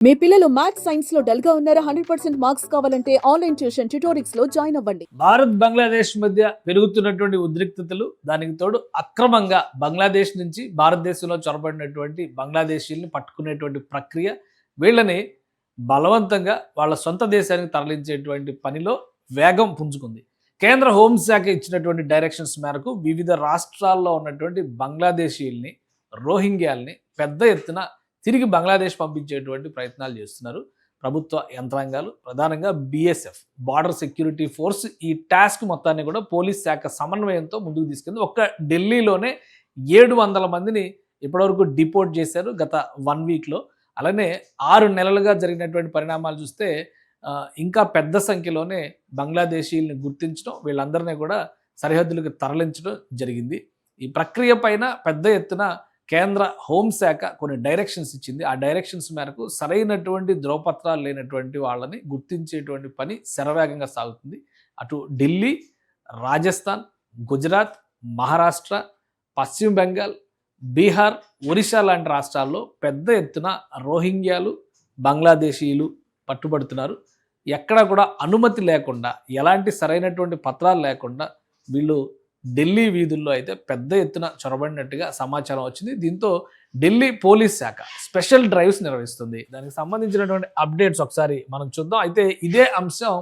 మీ పిల్లలు maths science లో dull గా ఉన్నారా? 100% మార్క్స్ కావాలంటే ఆన్లైన్ ట్యూషన్ ట్యుటోరిక్స్ లో జాయిన్ అవ్వండి. భారత్ బంగ్లాదేశ్ మధ్య పెరుగుతున్నటువంటి ఉద్రిక్తతలు, దానికి తోడు అక్రమంగా బంగ్లాదేశ్ నుంచి భారతదేశంలో చొరబడినటువంటి బంగ్లాదేశీల్ని పట్టుకునేటువంటి ప్రక్రియ, వీళ్ళని బలవంతంగా వాళ్ళ సొంత దేశానికి తరలించేటువంటి పనిలో వేగం పుంజుకుంది. కేంద్ర హోంశాఖ ఇచ్చినటువంటి డైరెక్షన్స్ మేరకు వివిధ రాష్ట్రాల్లో ఉన్నటువంటి బంగ్లాదేశీల్ని, రోహింగ్యాల్ని పెద్ద ఎత్తున తిరిగి బంగ్లాదేశ్ పంపించేటువంటి ప్రయత్నాలు చేస్తున్నారు ప్రభుత్వ యంత్రాంగాలు. ప్రధానంగా BSF, బార్డర్ సెక్యూరిటీ ఫోర్స్, ఈ టాస్క్ మొత్తాన్ని కూడా పోలీస్ శాఖ సమన్వయంతో ముందుకు తీసుకుంది. ఒక్క ఢిల్లీలోనే 700 మందిని ఇప్పటివరకు డిపోర్ట్ చేశారు గత 1 వీక్లో. అలానే 6 నెలలుగా జరిగినటువంటి పరిణామాలు చూస్తే ఇంకా పెద్ద సంఖ్యలోనే బంగ్లాదేశీల్ని గుర్తించడం, వీళ్ళందరినీ కూడా సరిహద్దులకు తరలించడం జరిగింది. ఈ ప్రక్రియ పైన పెద్ద ఎత్తున కేంద్ర హోంశాఖ కొన్ని డైరెక్షన్స్ ఇచ్చింది. ఆ డైరెక్షన్స్ మేరకు సరైనటువంటి ధ్రువపత్రాలు లేనటువంటి వాళ్ళని గుర్తించేటువంటి పని శరవేగంగా సాగుతుంది. అటు ఢిల్లీ, రాజస్థాన్, గుజరాత్, మహారాష్ట్ర, పశ్చిమ బెంగాల్, బీహార్, ఒరిస్సా లాంటి రాష్ట్రాల్లో పెద్ద ఎత్తున రోహింగ్యాలు, బంగ్లాదేశీయులు పట్టుబడుతున్నారు. ఎక్కడా కూడా అనుమతి లేకుండా, ఎలాంటి సరైనటువంటి పత్రాలు లేకుండా వీళ్ళు ఢిల్లీ వీధుల్లో అయితే పెద్ద ఎత్తున చొరబడినట్టుగా సమాచారం వచ్చింది. దీంతో ఢిల్లీ పోలీస్ శాఖ స్పెషల్ డ్రైవ్స్ నిర్వహిస్తుంది. దానికి సంబంధించినటువంటి అప్డేట్స్ ఒకసారి మనం చూద్దాం. అయితే ఇదే అంశం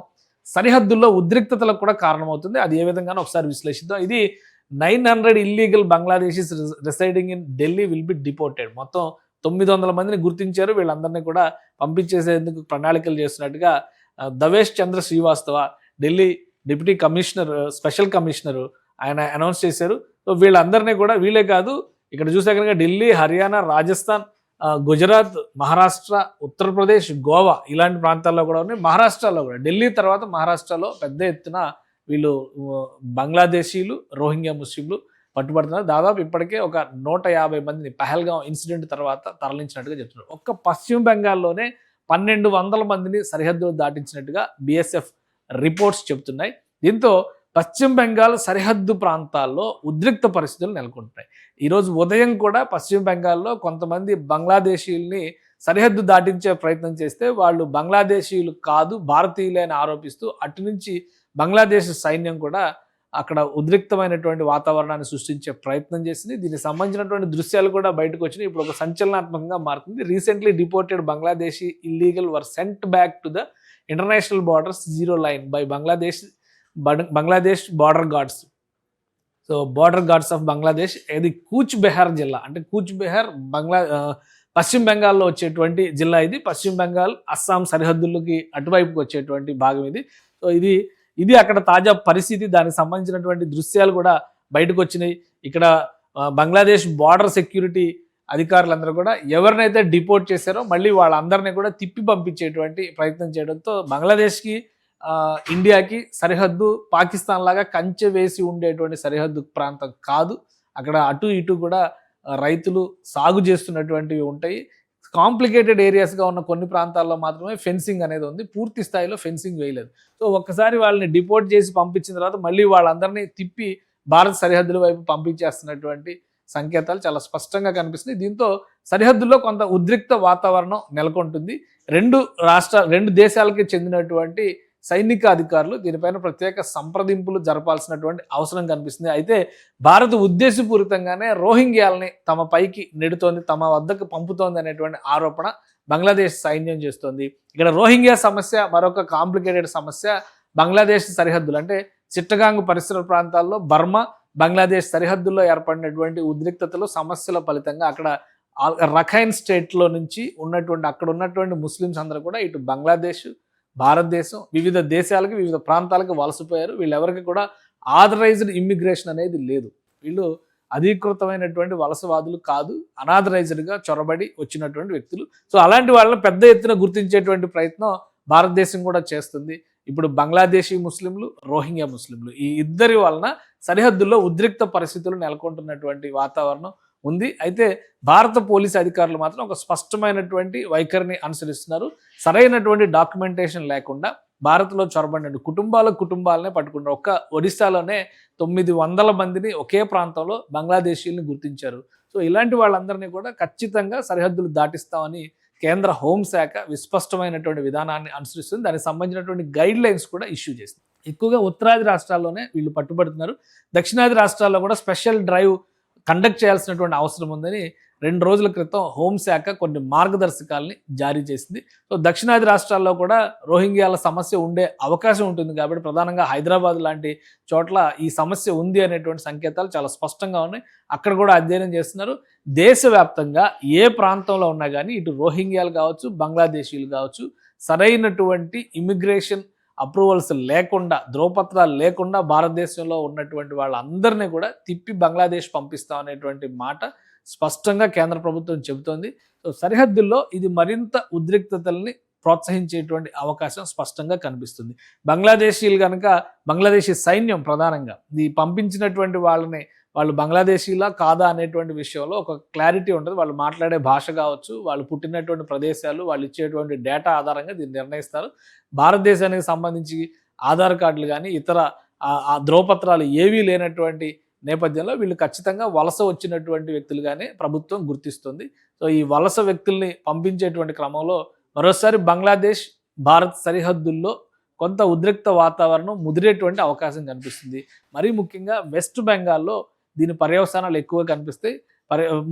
సరిహద్దుల్లో ఉద్రిక్తతలకు కూడా కారణమవుతుంది. అది ఏ విధంగానో ఒకసారి విశ్లేషిద్దాం. ఇది 900 illegal Bangladeshis residing in Delhi will be deported. మొత్తం 900 మందిని గుర్తించారు. వీళ్ళందరినీ కూడా పంపించేసేందుకు ప్రణాళికలు చేస్తున్నట్టుగా Devesh Chandra Srivastava, Delhi deputy commissioner, special commissioner, ఆయన అనౌన్స్ చేశారు. సో వీళ్ళందరినీ కూడా, వీళ్ళే కాదు, ఇక్కడ చూసే కనుక ఢిల్లీ, హర్యానా, రాజస్థాన్, గుజరాత్, మహారాష్ట్ర, ఉత్తరప్రదేశ్, గోవా ఇలాంటి ప్రాంతాల్లో కూడా ఉన్నాయి. మహారాష్ట్రలో కూడా, ఢిల్లీ తర్వాత మహారాష్ట్రలో పెద్ద ఎత్తున వీళ్ళు బంగ్లాదేశీలు, రోహింగ్యా ముస్లింలు పట్టుబడుతున్నారు. దాదాపు ఇప్పటికే ఒక 150 మందిని పహల్గాం ఇన్సిడెంట్ తర్వాత తరలించినట్టుగా చెప్తున్నారు. ఒక్క పశ్చిమ బెంగాల్లోనే 1200 మందిని సరిహద్దులు దాటించినట్టుగా BSF రిపోర్ట్స్ చెప్తున్నాయి. దీంతో పశ్చిమ బెంగాల్ సరిహద్దు ప్రాంతాల్లో ఉద్రిక్త పరిస్థితులు నెలకొంటున్నాయి. ఈరోజు ఉదయం కూడా పశ్చిమ బెంగాల్లో కొంతమంది బంగ్లాదేశీయుల్ని సరిహద్దు దాటించే ప్రయత్నం చేస్తే వాళ్ళు బంగ్లాదేశీయులు కాదు, భారతీయులే అని ఆరోపిస్తూ అటు నుంచి బంగ్లాదేశ్ సైన్యం కూడా అక్కడ ఉద్రిక్తమైనటువంటి వాతావరణాన్ని సృష్టించే ప్రయత్నం చేసింది. దీనికి సంబంధించినటువంటి దృశ్యాలు కూడా బయటకు వచ్చినాయి. ఇప్పుడు ఒక సంచలనాత్మకంగా మారుతుంది. Recently deported Bangladeshi illegal were cent back to the international borders zero line by Bangladesh border guards. So border guards of Bangladesh. ఇది కూచ్ బెహార్ జిల్లా, అంటే కూచ్ బెహార్ పశ్చిమ బెంగాల్లో వచ్చేటువంటి జిల్లా ఇది. పశ్చిమ బెంగాల్, అస్సాం సరిహద్దులకి అటువైపుకి వచ్చేటువంటి భాగం ఇది. సో ఇది అక్కడ తాజా పరిస్థితి. దానికి సంబంధించినటువంటి దృశ్యాలు కూడా బయటకు వచ్చినాయి. ఇక్కడ బంగ్లాదేశ్ బార్డర్ సెక్యూరిటీ అధికారులందరూ కూడా ఎవరినైతే డిపోర్ట్ చేశారో మళ్ళీ వాళ్ళందరినీ కూడా తిప్పి పంపించేటువంటి ప్రయత్నం చేయడంతో బంగ్లాదేశ్కి, ఇండియాకి సరిహద్దు పాకిస్తాన్ లాగా కంచె వేసి ఉండేటువంటి సరిహద్దు ప్రాంతం కాదు. అక్కడ అటు ఇటు కూడా రైతులు సాగు చేస్తున్నటువంటివి ఉంటాయి. కాంప్లికేటెడ్ ఏరియాస్గా ఉన్న కొన్ని ప్రాంతాల్లో మాత్రమే ఫెన్సింగ్ అనేది ఉంది. పూర్తి స్థాయిలో ఫెన్సింగ్ వేయలేదు. సో ఒక్కసారి వాళ్ళని డిపోర్ట్ చేసి పంపించిన తర్వాత మళ్ళీ వాళ్ళందరినీ తిప్పి భారత సరిహద్దుల వైపు పంపించేస్తున్నటువంటి సంకేతాలు చాలా స్పష్టంగా కనిపిస్తున్నాయి. దీంతో సరిహద్దుల్లో కొంత ఉద్రిక్త వాతావరణం నెలకొంటుంది. రెండు దేశాలకి చెందినటువంటి సైనిక అధికారులు దీనిపైన ప్రత్యేక సంప్రదింపులు జరపాల్సినటువంటి అవసరం కనిపిస్తుంది. అయితే భారత్ ఉద్దేశపూరితంగానే రోహింగ్యాలని తమ పైకి నెడుతోంది, తమ వద్దకు పంపుతోంది అనేటువంటి ఆరోపణ బంగ్లాదేశ్ సైన్యం చేస్తోంది. ఇక్కడ రోహింగ్యా సమస్య మరొక కాంప్లికేటెడ్ సమస్య. బంగ్లాదేశ్ సరిహద్దులు, అంటే చిట్టగాంగ్ పరిసర ప్రాంతాల్లో బర్మా, బంగ్లాదేశ్ సరిహద్దుల్లో ఏర్పడినటువంటి ఉద్రిక్తతలు, సమస్యల ఫలితంగా అక్కడ రఖైన్ స్టేట్లో నుంచి అక్కడ ఉన్నటువంటి ముస్లిమ్స్ అందరూ కూడా ఇటు బంగ్లాదేశ్, భారతదేశం, వివిధ దేశాలకు, వివిధ ప్రాంతాలకు వలసపోయారు. వీళ్ళెవరికి కూడా ఆథరైజ్డ్ ఇమ్మిగ్రేషన్ అనేది లేదు. వీళ్ళు అధీకృతమైనటువంటి వలసవాదులు కాదు, అనాథరైజ్డ్గా చొరబడి వచ్చినటువంటి వ్యక్తులు. సో అలాంటి వాళ్ళని పెద్ద ఎత్తున గుర్తించేటువంటి ప్రయత్నం భారతదేశం కూడా చేస్తుంది. ఇప్పుడు బంగ్లాదేశీ ముస్లింలు, రోహింగ్యా ముస్లింలు, ఈ ఇద్దరి వలన సరిహద్దుల్లో ఉద్రిక్త పరిస్థితులు నెలకొంటున్నటువంటి వాతావరణం ఉంది. అయితే భారత పోలీసు అధికారులు మాత్రం ఒక స్పష్టమైనటువంటి వైఖరిని అనుసరిస్తున్నారు. సరైనటువంటి డాక్యుమెంటేషన్ లేకుండా భారత్లో చొరబడిన కుటుంబాలనే పట్టుకున్నారు. ఒక్క ఒడిశాలోనే 900 మందిని ఒకే ప్రాంతంలో బంగ్లాదేశీయుల్ని గుర్తించారు. సో ఇలాంటి వాళ్ళందరినీ కూడా ఖచ్చితంగా సరిహద్దులు దాటిస్తామని కేంద్ర హోంశాఖ విస్పష్టమైనటువంటి విధానాన్ని అనుసరిస్తుంది. దానికి సంబంధించినటువంటి గైడ్ లైన్స్ కూడా ఇష్యూ చేసింది. ఎక్కువగా ఉత్తరాది రాష్ట్రాల్లోనే వీళ్ళు పట్టుబడుతున్నారు. దక్షిణాది రాష్ట్రాల్లో కూడా స్పెషల్ డ్రైవ్ కండక్ట్ చేయాల్సినటువంటి అవసరం ఉందని 2 రోజుల క్రితం హోంశాఖ కొన్ని మార్గదర్శకాలని జారీ చేసింది. సో దక్షిణాది రాష్ట్రాల్లో కూడా రోహింగ్యాల సమస్య ఉండే అవకాశం ఉంటుంది కాబట్టి ప్రధానంగా హైదరాబాద్ లాంటి చోట్ల ఈ సమస్య ఉంది అనేటువంటి సంకేతాలు చాలా స్పష్టంగా ఉన్నాయి. అక్కడ కూడా అధ్యయనం చేస్తున్నారు. దేశవ్యాప్తంగా ఏ ప్రాంతంలో ఉన్నా కానీ ఇటు రోహింగ్యాలు కావచ్చు, బంగ్లాదేశీలు కావచ్చు, సరైనటువంటి ఇమిగ్రేషన్ అప్రూవల్స్ లేకుండా, ధ్రువపత్రాలు లేకుండా భారతదేశంలో ఉన్నటువంటి వాళ్ళందరినీ కూడా తిప్పి బంగ్లాదేశ్ పంపిస్తాం అనేటువంటి మాట స్పష్టంగా కేంద్ర ప్రభుత్వం చెబుతోంది. సో సరిహద్దుల్లో ఇది మరింత ఉద్రిక్తతల్ని ప్రోత్సహించేటువంటి అవకాశం స్పష్టంగా కనిపిస్తుంది. బంగ్లాదేశీలు కనుక, బంగ్లాదేశీ సైన్యం ప్రధానంగా ఈ పంపించినటువంటి వాళ్ళు బంగ్లాదేశీలా కాదా అనేటువంటి విషయంలో ఒక క్లారిటీ ఉంటుంది. వాళ్ళు మాట్లాడే భాష కావచ్చు, వాళ్ళు పుట్టినటువంటి ప్రదేశాలు, వాళ్ళు ఇచ్చేటువంటి డేటా ఆధారంగా దీన్ని నిర్ణయిస్తారు. భారతదేశానికి సంబంధించి ఆధార్ కార్డులు కానీ ఇతర ధ్రువపత్రాలు ఏవీ లేనటువంటి నేపథ్యంలో వీళ్ళు ఖచ్చితంగా వలస వచ్చినటువంటి వ్యక్తులుగానే ప్రభుత్వం గుర్తిస్తుంది. సో ఈ వలస వ్యక్తుల్ని పంపించేటువంటి క్రమంలో మరోసారి బంగ్లాదేశ్ భారత్ సరిహద్దుల్లో కొంత ఉద్రిక్త వాతావరణం ముదిరేటువంటి అవకాశం కనిపిస్తుంది. మరీ ముఖ్యంగా వెస్ట్ బెంగాల్లో దీని పర్యవసానాలు ఎక్కువ కనిపిస్తాయి.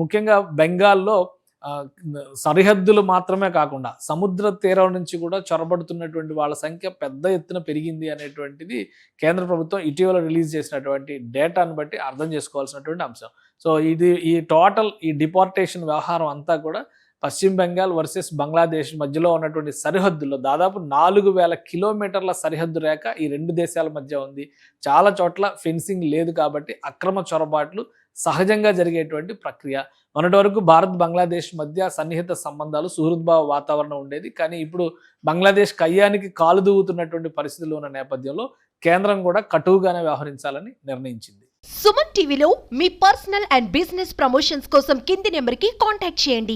ముఖ్యంగా బెంగాల్లో సరిహద్దులు మాత్రమే కాకుండా సముద్ర తీరం నుంచి కూడా చొరబడుతున్నటువంటి వాళ్ళ సంఖ్య పెద్ద ఎత్తున పెరిగింది అనేటువంటిది కేంద్ర ప్రభుత్వం ఇటీవల రిలీజ్ చేసినటువంటి డేటాను బట్టి అర్థం చేసుకోవాల్సినటువంటి అంశం. సో ఈ డిపార్టేషన్ వ్యవహారం అంతా కూడా పశ్చిమ బెంగాల్ వర్సెస్ బంగ్లాదేశ్ మధ్యలో ఉన్నటువంటి సరిహద్దుల్లో దాదాపు 4000 కిలోమీటర్ల సరిహద్దు రేఖ ఈ 2 దేశాల మధ్య ఉంది. చాలా చోట్ల ఫెన్సింగ్ లేదు కాబట్టి అక్రమ చొరబాట్లు సహజంగా జరిగేటువంటి ప్రక్రియ. మొన్నటి వరకు భారత్ బంగ్లాదేశ్ మధ్య సన్నిహిత సంబంధాలు, సుహృద్భావ వాతావరణం ఉండేది. కానీ ఇప్పుడు బంగ్లాదేశ్ కయ్యానికి కాలు దూవుతున్నటువంటి పరిస్థితులు ఉన్న నేపథ్యంలో కేంద్రం కూడా కటువుగానే వ్యవహరించాలని నిర్ణయించింది. సుమన్ టీవీలో మీ పర్సనల్ అండ్ బిజినెస్ ప్రమోషన్స్ కోసం కింది నెంబర్కి కాంటాక్ట్ చేయండి.